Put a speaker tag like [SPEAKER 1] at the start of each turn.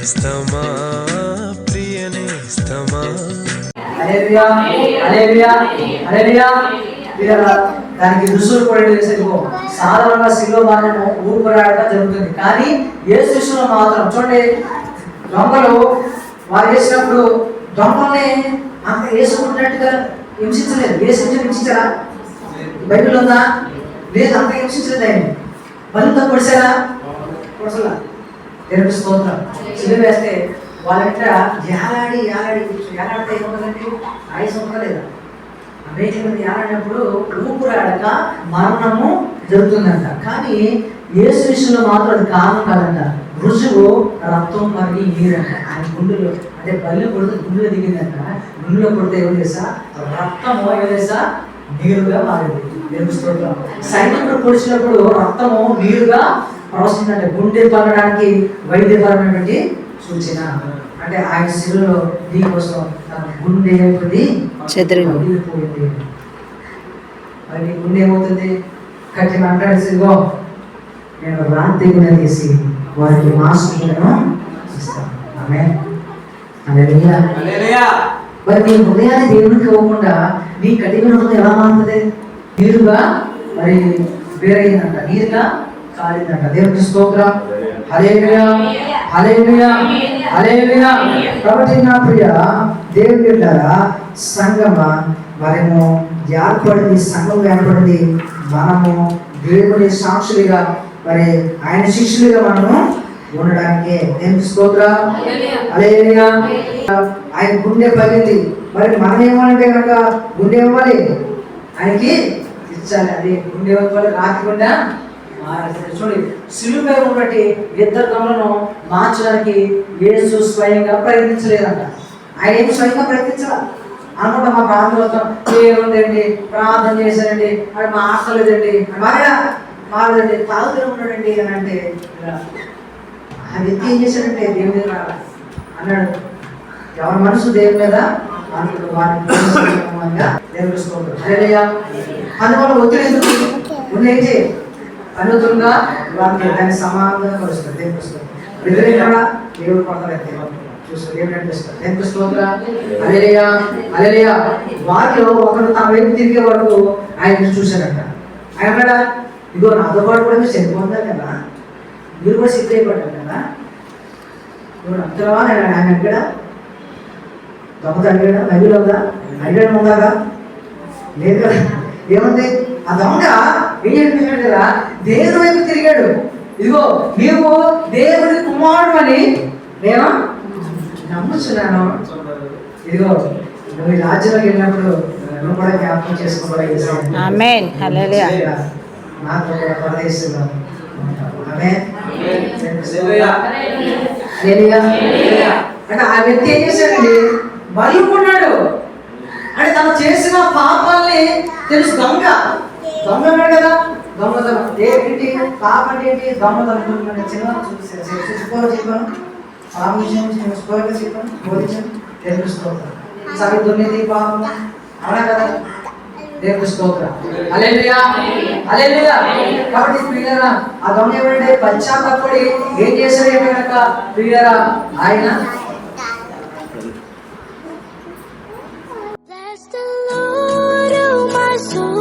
[SPEAKER 1] నేస్తమా ప్రియ నేస్తమా.
[SPEAKER 2] హల్లెలూయా హల్లెలూయా హల్లెలూయా. దానికి రుసులు పడి సాధారణంగా శిలువ మరణము ఊపిరాడక జరుగుతుంది. కానీ యేసు విషయంలో మాత్రం చూడండి, దొంగలు వారు చేసినప్పుడు దొంగల్ని అంత వేసుకుంటున్నట్టుగా హింసించలేదు. హింసించారా? బైబిల్ ఉందా? లేదు, అంత హింసించలేదు. ఆయన బలుతో పొడిచారా? పొడసలా. దేవుని స్తోత్రం. శిలువ వేస్తే వాళ్ళంట ఏలాడితే ఏముంటుందండి? ఆయుసం ఉందా లేదా? అనేక మంది ఏలాడినప్పుడు ఊపిరాడక మరణము జరుగుతుందంట. కానీ యేసు విషయంలో మాత్రం అది కారణం కాదంట. రుజువు రక్తం మరియు నీరంట. ఆయన గుండెలో అంటే బల్లి కొడితే గుండెలో దిగిందంట. గుండెలో కొడితే ఏం చేసా రక్తము ఏం చేసా నీరుగా మారింది. దేవుని స్తోత్రం. సైనికుడు పొడిచినప్పుడు రక్తము నీరుగా ప్రవహించిందంటే గుండె పగడానికి వైద్యపరమైనటువంటి సూచన. అంటే ఆయన శిలువలో దీనికోసం గుండె ఏమైపోయింది? చెదిరిపోయింది. మరి గుండె ఏమవుతుంది? కట్టిన అంటాడు, ఇదిగో నేను రాత్రి గుణ తీసి వారికి మాస్కులను ఇస్తాను. ఆమేన్ హల్లెలూయా హల్లెలూయా. మరి నీ హృదయాన్ని దేవునికి ఇవ్వకుండా నీ కఠిన హృదయం ఎలా మారుతుంది? నీరుగా మరి వేరైందంట, నీరుగా కాలిందంట. దేవునికి స్తోత్రం. హల్లెలూయా హల్లెలూయా హల్లెలూయా. కాబట్టి నా ప్రియ దేవుని బిడ్డలారా, సంఘమ మనము ఏర్పడింది, సంఘం ఏర్పడింది మనము దేవుని సాక్షులుగా మరి ఆయన శిష్యులుగా మనము ఉండడానికే. దేవునికి స్తోత్రం. హల్లెలూయా. ఆయన గుండె పగిలింది. మరి మనం ఏమనంటే కనుక గుండె ఇవ్వాలి, ఆయనకి ఇచ్చాలి. అది గుండె ఇవ్వాలి, రాకుండా చూడండి. శిలువపై ఉన్నటువంటి ఇద్దరు దొంగలను మార్చడానికి యేసు స్వయంగా ప్రయత్నించలేదంట. ఆయన ఏమి స్వయంగా ప్రయత్నించాల అనుకుంటా. మా ప్రాంతంలో ఏముందండి, ప్రార్థన చేశారండి, అది మార్చలేదండి, మారదండి, తాగుతూ ఉన్నాడండి అని అంటే ఆ వ్యక్తి ఏం చేశాడంటే దేవుని దగ్గర అన్నాడు. ఎవరి మనసు దేవుని మీద అందువల్ల ఒత్తిడి ఎందుకు ఉన్నైతే అనుతులుగా వారికి దాన్ని సమానంగా పరుస్తారు. దేవుడు పడతారు చూస్తారు. దేవుడు అనిపిస్తారు. దేవుని స్తోత్రం. హల్లెలూయా హల్లెలూయా. వారిలో ఒకరు తన వైపు తిరిగే వరకు ఆయన చూశారంట. ఆయన అన్నాడా, ఇదిగో నాతో పాటు కూడా మీరు చనిపోతున్నారు కదా, మీరు కూడా సిద్ధ అయిపోతారు కదా, నువ్వు నమ్ముతున్నావా? ఆయన అడిగాడా? దొంగత అడిగాడా? బైబిల్ ఉందా? అడిగాడు ఉందాగా? లేదు కదా. ఏముంది? ఆ దొంగ ఏం చెప్పేసాడు కదా, దేవుని వైపు తిరిగాడు. ఇదిగో నీవు దేవుని కుమారుడు అని నేను నమ్ముచున్నాను. ఇదిగో నువ్వు ఈ రాజ్యంలోకి వెళ్ళినప్పుడు నువ్వు కూడా జ్ఞాపకం చేసుకోవాలి.
[SPEAKER 3] ఆమేన్ హల్లెలూయా.
[SPEAKER 2] నాతో కూడా పరదేశంలో ఆమేన్ హల్లెలూయా హల్లెలూయా. అంటే ఆ వ్యక్తి ఏం చేశాడండి? బలుకున్నాడు. అంటే తను చేసిన పాపాలని తెలుసు. దొంగ ఉన్నాడు కదా, దొంగతనం ఏంటి? పాప అంటే ఏంటి? దొంగతనం. చిన్న చెప్పాను పాపం చెప్పాను బోధించాను. దేవుని స్తోత్రం. సరే దుర్నీతి పాపం అవునా కదా? దేవుని స్తోత్రం. హల్లెలూయా హల్లెలూయా. కాబట్టి ప్రియులారా, ఆ దొంగ ఏమంటే పశ్చాత్తాపడి ఏం చేశాడు కనుక ప్రియులారా, ఆయన
[SPEAKER 4] Bless the Lord, oh my soul.